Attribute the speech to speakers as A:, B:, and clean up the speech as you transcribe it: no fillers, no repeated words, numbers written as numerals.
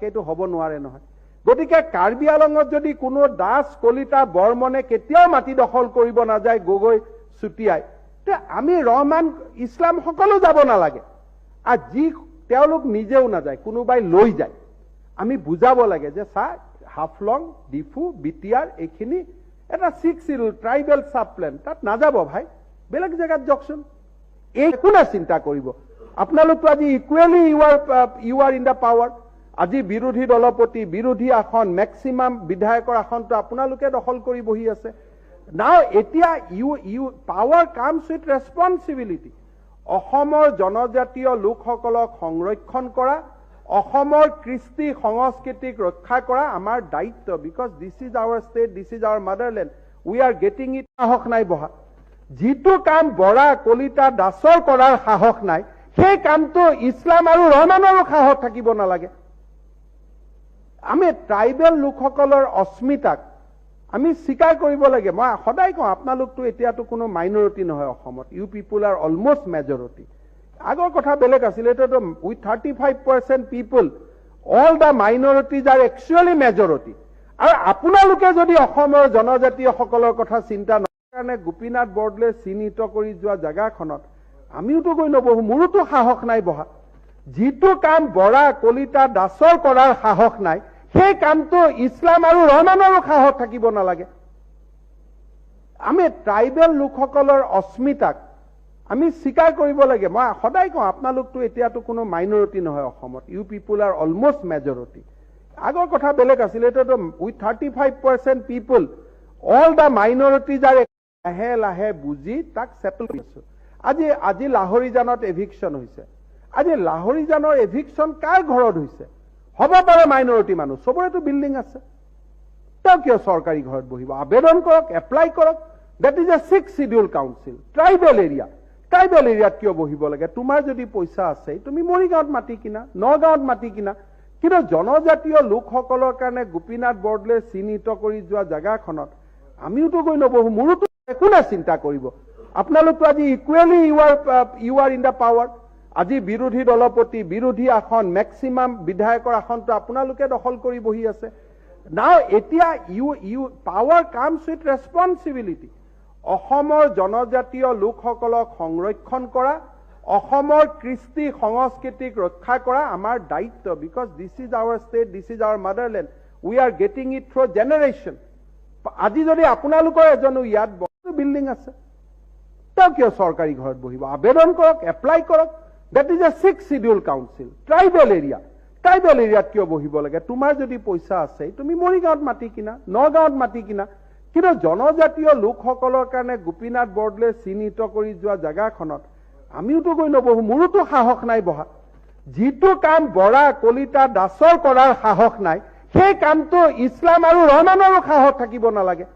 A: এইটো হ'ব নোৱাৰে নহয়। গতিকে কাৰ্বি আলঙত যদি কোনো দাস কলিতা বৰ্মনে কেতিয়াও মাটি দখল কৰিব নাযায় গগৈ চুটিয়াই, তে আমি ৰহমান ইছলাম সকলো যাব নালাগে। আৰু যি তেওঁলোক নিজেও নাযায়, কোনোবাই লৈ যায়, আমি বুজাব লাগে যে চা হাফলং ডিফু বিটিয়াৰ এইখিনি এটা 6 শিডিউল ট্ৰাইবেল সাব প্লেন, তাত নাযাব ভাই, বেলেগ জেগাত যাওকচোন। এই কোনে চিন্তা কৰিব? আপোনালোকতো আজি equally you are in the power. আজি বিৰোধী দলপতি বিৰোধী আসন মেক্সিমাম বিধায়কৰ আসনটো আপোনালোকে দখল কৰি বহি আছে। নাও এতিয়া you power comes with responsibility. অসমৰ জনজাতীয় লোকসকলক সংৰক্ষণ কৰা, অসমৰ কৃষ্টি সংস্কৃতিক ৰক্ষা কৰা আমাৰ দায়িত্ব। Because this is our state, this is our motherland, we are getting it. সাহস নাই বহা, যিটো কাম বৰা কলিতা দাসৰ কৰাৰ সাহস নাই, সেই কামটো ইছলাম আৰু ৰহমানৰো সাহস থাকিব নালাগে। আমি ট্ৰাইবেল লোকসকলৰ অস্মিতাক আমি স্বীকাৰ কৰিব লাগে। মই সদায় কওঁ, আপোনালোকতো এতিয়াতো কোনো মাইনৰিটি নহয় অসমত, you people are almost majority. আগৰ কথা বেলেগ আছিল, এতিয়াতো with 35% people, all the minorities are actually majority. আৰু আপোনালোকে যদি অসমৰ জনজাতীয়সকলৰ কথা চিন্তা নকৰে কাৰণে গোপীনাথ বৰদলৈ চিহ্নিত কৰি যোৱা জেগাখনত আমিওতো গৈ নবহো, মোৰোতো সাহস নাই বহা। যিটো কাম বৰা কলিতা দাসৰ কৰাৰ সাহস নাই, সেই কামটো ইছলাম আৰু ৰহমানৰো সাহস থাকিব নালাগে। আমি ট্ৰাইবেল লোকসকলৰ অস্মিতাক আমি স্বীকাৰ কৰিব লাগে। মই সদায় কওঁ, আপোনালোকতো এতিয়াতো কোনো মাইনৰিটি নহয় অসমত, you people are almost majority. আগৰ কথা বেলেগ আছিল, এতিয়াতো with 35% people, all the minorities are. লাহে লাহে বুজি তাক সেটল কৰিছো। আজি লাহৰীজানত এভিকশ্যন হৈছে। আজি লাহৰীজানৰ এভিকশ্যন কাৰ ঘৰত হৈছে? হ'ব পাৰে মাইনৰিটি মানুহ, চবৰেতো বিল্ডিং আছে, তেওঁ কিয় চৰকাৰী ঘৰত বহিব? আবেদন কৰক, এপ্লাই কৰক। That is a 6 schedule council, tribal area. Tribal এৰিয়াত কিয় বহিব লাগে? তোমাৰ যদি পইচা আছে তুমি মৰিগাঁৱত মাটি কিনা, নগাঁৱত মাটি কিনা। কিন্তু জনজাতীয় লোকসকলৰ কাৰণে গোপীনাথ বৰদলৈ চিহ্নিত কৰি যোৱা জেগাখনত আমিওতো গৈ নবহো, মোৰোতো কোনে চিন্তা কৰিব? আপোনালোকতো আজি equally you are in the power. আজি বিৰোধী দলপতি বিৰোধী আসন মেক্সিমাম বিধায়কৰ আসনটো আপোনালোকে দখল কৰি বহি আছে। নাও এতিয়া পাৱাৰ কামছ উইথ ৰেছপনচিবিলিটি। অসমৰ জনজাতীয় লোকসকলক সংৰক্ষণ কৰা, অসমৰ কৃষ্টি সংস্কৃতিক ৰক্ষা কৰা আমাৰ দায়িত্ব। Because this is our state, this is our motherland, we are getting it through generation. আজি যদি আপোনালোকৰ এজনো ইয়াত বিল্ডিং আছে, তেওঁ কিয় চৰকাৰী ঘৰত বহিব? আবেদন কৰক, এপ্লাই কৰক। That is a 6 schedule council, tribal area. Tribal এৰিয়াত কিয় বহিব লাগে? তোমাৰ যদি পইচা আছে তুমি মৰিগাঁৱত মাটি কিনা, নগাঁৱত মাটি কিনা। কিন্তু জনজাতীয় লোকসকলৰ কাৰণে গোপীনাথ বৰদলৈ চিহ্নিত কৰি যোৱা জেগাখনত আমিওতো গৈ নবহো, মোৰোতো সাহস নাই বহা। যিটো কাম বৰা কলিতা দাসৰ কৰাৰ সাহস নাই, সেই কামটো ইছলাম আৰু ৰহমানৰো সাহস থাকিব নালাগে।